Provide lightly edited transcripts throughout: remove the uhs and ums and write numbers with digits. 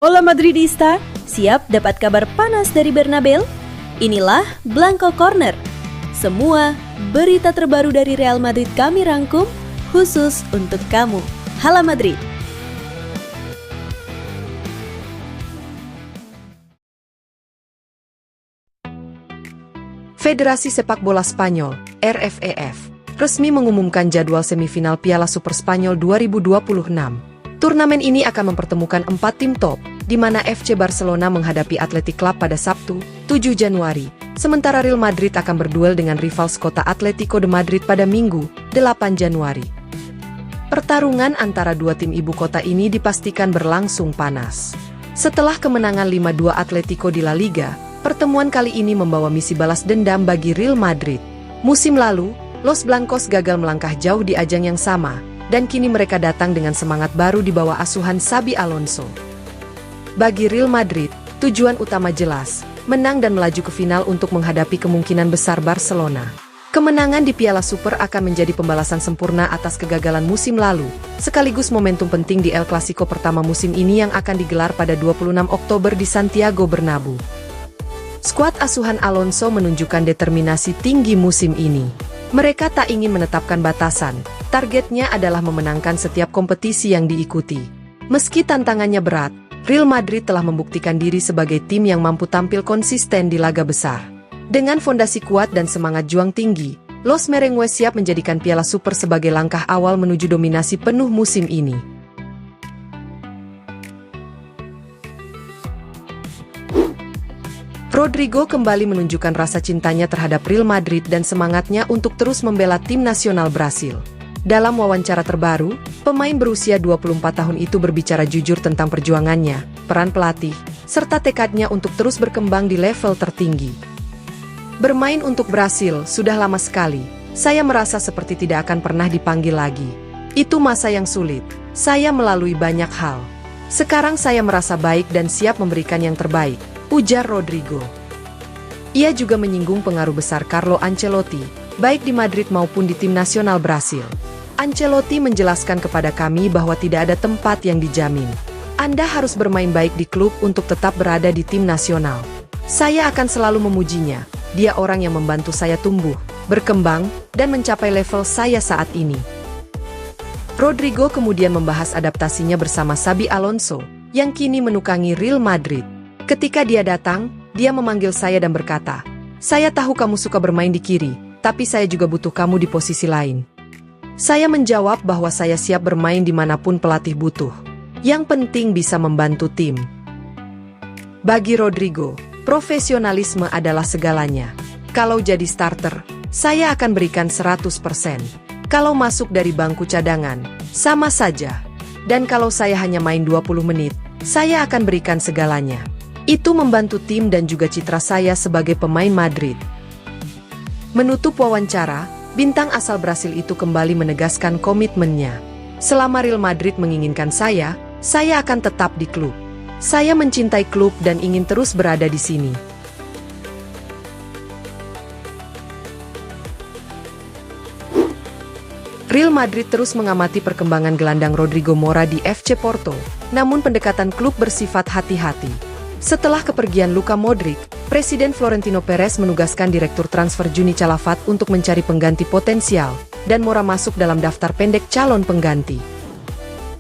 Hola Madridista, siap dapat kabar panas dari Bernabeu? Inilah Blanco Corner. Semua berita terbaru dari Real Madrid kami rangkum khusus untuk kamu. Hala Madrid. Federasi Sepak Bola Spanyol, RFEF, resmi mengumumkan jadwal semifinal Piala Super Spanyol 2026. Turnamen ini akan mempertemukan 4 tim top, di mana FC Barcelona menghadapi Athletic Club pada Sabtu, 7 Januari, sementara Real Madrid akan berduel dengan rival sekota Atletico de Madrid pada Minggu, 8 Januari. Pertarungan antara dua tim ibu kota ini dipastikan berlangsung panas. Setelah kemenangan 5-2 Atletico di La Liga, pertemuan kali ini membawa misi balas dendam bagi Real Madrid. Musim lalu, Los Blancos gagal melangkah jauh di ajang yang sama, dan kini mereka datang dengan semangat baru di bawah asuhan Xabi Alonso. Bagi Real Madrid, tujuan utama jelas, menang dan melaju ke final untuk menghadapi kemungkinan besar Barcelona. Kemenangan di Piala Super akan menjadi pembalasan sempurna atas kegagalan musim lalu, sekaligus momentum penting di El Clasico pertama musim ini yang akan digelar pada 26 Oktober di Santiago Bernabeu. Skuad asuhan Alonso menunjukkan determinasi tinggi musim ini. Mereka tak ingin menetapkan batasan, targetnya adalah memenangkan setiap kompetisi yang diikuti. Meski tantangannya berat, Real Madrid telah membuktikan diri sebagai tim yang mampu tampil konsisten di laga besar. Dengan fondasi kuat dan semangat juang tinggi, Los Merengues siap menjadikan Piala Super sebagai langkah awal menuju dominasi penuh musim ini. Rodrigo kembali menunjukkan rasa cintanya terhadap Real Madrid dan semangatnya untuk terus membela tim nasional Brasil. Dalam wawancara terbaru, pemain berusia 24 tahun itu berbicara jujur tentang perjuangannya, peran pelatih, serta tekadnya untuk terus berkembang di level tertinggi. Bermain untuk Brasil sudah lama sekali, saya merasa seperti tidak akan pernah dipanggil lagi. Itu masa yang sulit, saya melalui banyak hal. Sekarang saya merasa baik dan siap memberikan yang terbaik, ujar Rodrigo. Ia juga menyinggung pengaruh besar Carlo Ancelotti, baik di Madrid maupun di tim nasional Brasil. Ancelotti menjelaskan kepada kami bahwa tidak ada tempat yang dijamin. Anda harus bermain baik di klub untuk tetap berada di tim nasional. Saya akan selalu memujinya, dia orang yang membantu saya tumbuh, berkembang, dan mencapai level saya saat ini. Rodrigo kemudian membahas adaptasinya bersama Xabi Alonso, yang kini menukangi Real Madrid. Ketika dia datang, dia memanggil saya dan berkata, "Saya tahu kamu suka bermain di kiri, tapi saya juga butuh kamu di posisi lain." Saya menjawab bahwa saya siap bermain dimanapun pelatih butuh. Yang penting bisa membantu tim. Bagi Rodrigo, profesionalisme adalah segalanya. Kalau jadi starter, saya akan berikan 100%. Kalau masuk dari bangku cadangan, sama saja. Dan kalau saya hanya main 20 menit, saya akan berikan segalanya. Itu membantu tim dan juga citra saya sebagai pemain Madrid. Menutup wawancara, bintang asal Brasil itu kembali menegaskan komitmennya. Selama Real Madrid menginginkan saya akan tetap di klub. Saya mencintai klub dan ingin terus berada di sini. Real Madrid terus mengamati perkembangan gelandang Rodrigo Mora di FC Porto, namun pendekatan klub bersifat hati-hati. Setelah kepergian Luka Modric, Presiden Florentino Perez menugaskan Direktur Transfer Juni Calafat untuk mencari pengganti potensial, dan Mora masuk dalam daftar pendek calon pengganti.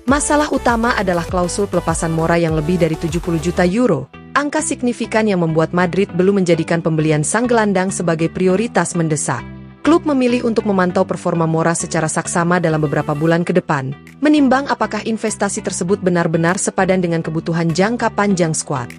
Masalah utama adalah klausul pelepasan Mora yang lebih dari 70 juta euro, angka signifikan yang membuat Madrid belum menjadikan pembelian sang gelandang sebagai prioritas mendesak. Klub memilih untuk memantau performa Mora secara saksama dalam beberapa bulan ke depan, menimbang apakah investasi tersebut benar-benar sepadan dengan kebutuhan jangka panjang skuad.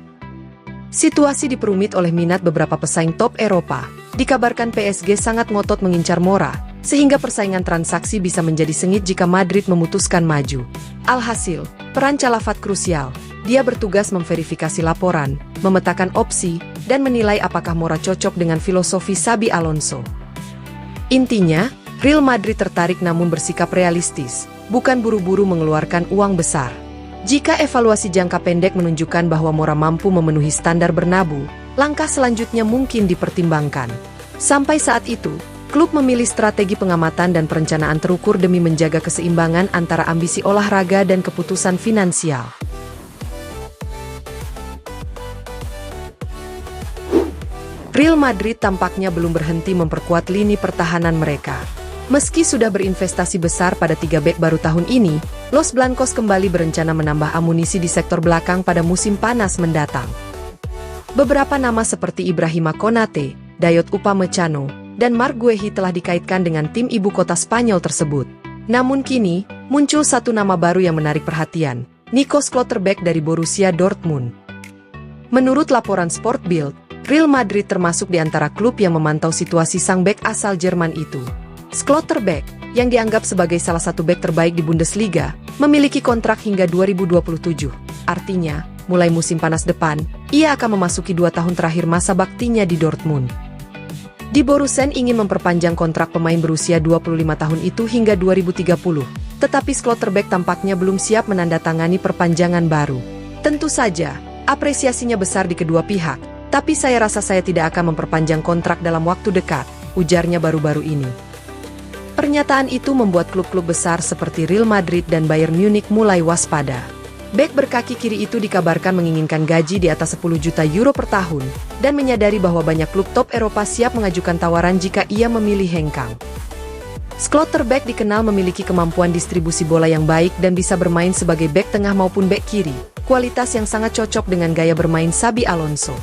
Situasi diperumit oleh minat beberapa pesaing top Eropa. Dikabarkan PSG sangat ngotot mengincar Mora, sehingga persaingan transaksi bisa menjadi sengit jika Madrid memutuskan maju. Alhasil, peran Calafat krusial. Dia bertugas memverifikasi laporan, memetakan opsi, dan menilai apakah Mora cocok dengan filosofi Xabi Alonso. Intinya, Real Madrid tertarik namun bersikap realistis, bukan buru-buru mengeluarkan uang besar. Jika evaluasi jangka pendek menunjukkan bahwa Mora mampu memenuhi standar Bernabeu, langkah selanjutnya mungkin dipertimbangkan. Sampai saat itu, klub memilih strategi pengamatan dan perencanaan terukur demi menjaga keseimbangan antara ambisi olahraga dan keputusan finansial. Real Madrid tampaknya belum berhenti memperkuat lini pertahanan mereka. Meski sudah berinvestasi besar pada 3 bek baru tahun ini, Los Blancos kembali berencana menambah amunisi di sektor belakang pada musim panas mendatang. Beberapa nama seperti Ibrahima Konate, Dayot Upamecano, dan Marc Guehi telah dikaitkan dengan tim ibu kota Spanyol tersebut. Namun kini, muncul satu nama baru yang menarik perhatian, Nico Schlotterbeck dari Borussia Dortmund. Menurut laporan Sport Bild, Real Madrid termasuk di antara klub yang memantau situasi sang bek asal Jerman itu. Schlotterbeck, yang dianggap sebagai salah satu bek terbaik di Bundesliga, memiliki kontrak hingga 2027. Artinya, mulai musim panas depan, ia akan memasuki 2 tahun terakhir masa baktinya di Dortmund. Die Borussen ingin memperpanjang kontrak pemain berusia 25 tahun itu hingga 2030, tetapi Schlotterbeck tampaknya belum siap menandatangani perpanjangan baru. Tentu saja, apresiasinya besar di kedua pihak, tapi saya rasa saya tidak akan memperpanjang kontrak dalam waktu dekat, ujarnya baru-baru ini. Pernyataan itu membuat klub-klub besar seperti Real Madrid dan Bayern Munich mulai waspada. Bek berkaki kiri itu dikabarkan menginginkan gaji di atas 10 juta euro per tahun, dan menyadari bahwa banyak klub top Eropa siap mengajukan tawaran jika ia memilih hengkang. Schlotterbeck dikenal memiliki kemampuan distribusi bola yang baik dan bisa bermain sebagai bek tengah maupun bek kiri, kualitas yang sangat cocok dengan gaya bermain Xabi Alonso.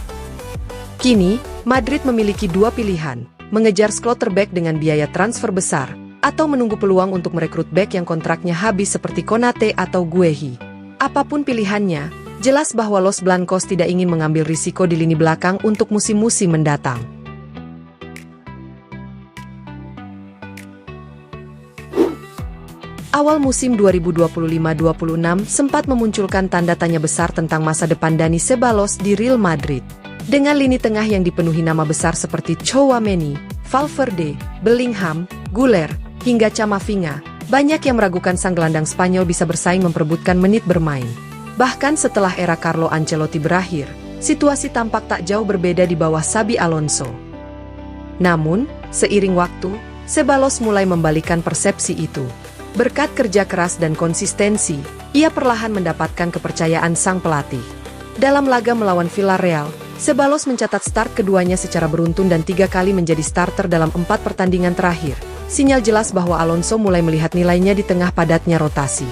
Kini, Madrid memiliki 2 pilihan, mengejar Schlotterbeck dengan biaya transfer besar, atau menunggu peluang untuk merekrut bek yang kontraknya habis seperti Konate atau Guehi. Apapun pilihannya, jelas bahwa Los Blancos tidak ingin mengambil risiko di lini belakang untuk musim-musim mendatang. Awal musim 2025-26 sempat memunculkan tanda tanya besar tentang masa depan Dani Ceballos di Real Madrid. Dengan lini tengah yang dipenuhi nama besar seperti Tchouaméni, Valverde, Bellingham, Güler, hingga Camavinga, banyak yang meragukan sang gelandang Spanyol bisa bersaing memperebutkan menit bermain. Bahkan setelah era Carlo Ancelotti berakhir, situasi tampak tak jauh berbeda di bawah Xabi Alonso. Namun, seiring waktu, Ceballos mulai membalikan persepsi itu. Berkat kerja keras dan konsistensi, ia perlahan mendapatkan kepercayaan sang pelatih. Dalam laga melawan Villarreal, Ceballos mencatat start keduanya secara beruntun dan 3 kali menjadi starter dalam 4 pertandingan terakhir. Sinyal jelas bahwa Alonso mulai melihat nilainya di tengah padatnya rotasi.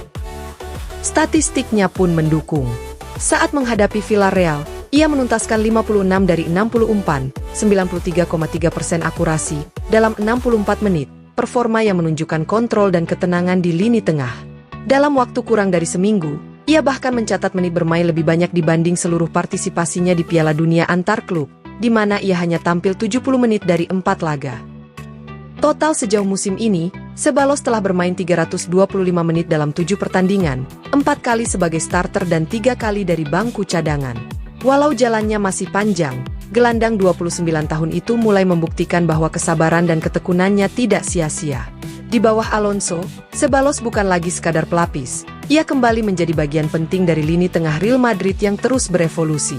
Statistiknya pun mendukung. Saat menghadapi Villarreal, ia menuntaskan 56 dari 60 umpan, 93,3% akurasi, dalam 64 menit, performa yang menunjukkan kontrol dan ketenangan di lini tengah. Dalam waktu kurang dari seminggu, ia bahkan mencatat menit bermain lebih banyak dibanding seluruh partisipasinya di Piala Dunia antar klub, di mana ia hanya tampil 70 menit dari 4 laga. Total sejauh musim ini, Ceballos telah bermain 325 menit dalam 7 pertandingan, 4 kali sebagai starter dan 3 kali dari bangku cadangan. Walau jalannya masih panjang, gelandang 29 tahun itu mulai membuktikan bahwa kesabaran dan ketekunannya tidak sia-sia. Di bawah Alonso, Ceballos bukan lagi sekadar pelapis. Ia kembali menjadi bagian penting dari lini tengah Real Madrid yang terus berevolusi.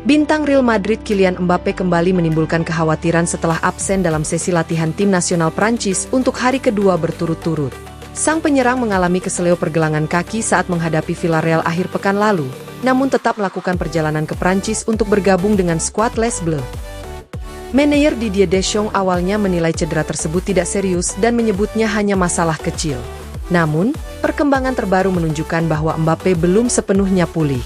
Bintang Real Madrid Kylian Mbappé kembali menimbulkan kekhawatiran setelah absen dalam sesi latihan tim nasional Prancis untuk hari kedua berturut-turut. Sang penyerang mengalami keseleo pergelangan kaki saat menghadapi Villarreal akhir pekan lalu, namun tetap melakukan perjalanan ke Prancis untuk bergabung dengan skuad Les Bleus. Manajer Didier Deschamps awalnya menilai cedera tersebut tidak serius dan menyebutnya hanya masalah kecil. Namun, perkembangan terbaru menunjukkan bahwa Mbappé belum sepenuhnya pulih.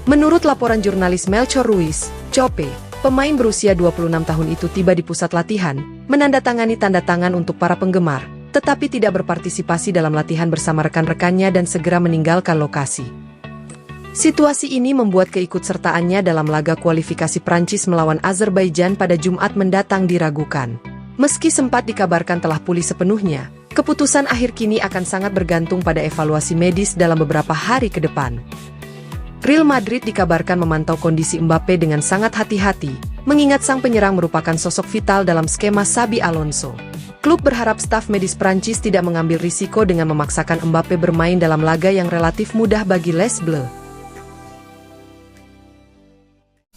Menurut laporan jurnalis Melchor Ruiz, Cope, pemain berusia 26 tahun itu tiba di pusat latihan, menandatangani tanda tangan untuk para penggemar, tetapi tidak berpartisipasi dalam latihan bersama rekan-rekannya dan segera meninggalkan lokasi. Situasi ini membuat keikutsertaannya dalam laga kualifikasi Prancis melawan Azerbaijan pada Jumat mendatang diragukan. Meski sempat dikabarkan telah pulih sepenuhnya, keputusan akhir kini akan sangat bergantung pada evaluasi medis dalam beberapa hari ke depan. Real Madrid dikabarkan memantau kondisi Mbappé dengan sangat hati-hati, mengingat sang penyerang merupakan sosok vital dalam skema Xabi Alonso. Klub berharap staf medis Prancis tidak mengambil risiko dengan memaksakan Mbappé bermain dalam laga yang relatif mudah bagi Les Bleus.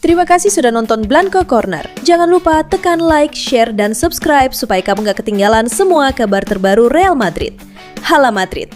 Terima kasih sudah nonton Blanco Corner. Jangan lupa tekan like, share, dan subscribe supaya kamu gak ketinggalan semua kabar terbaru Real Madrid. Hala Madrid!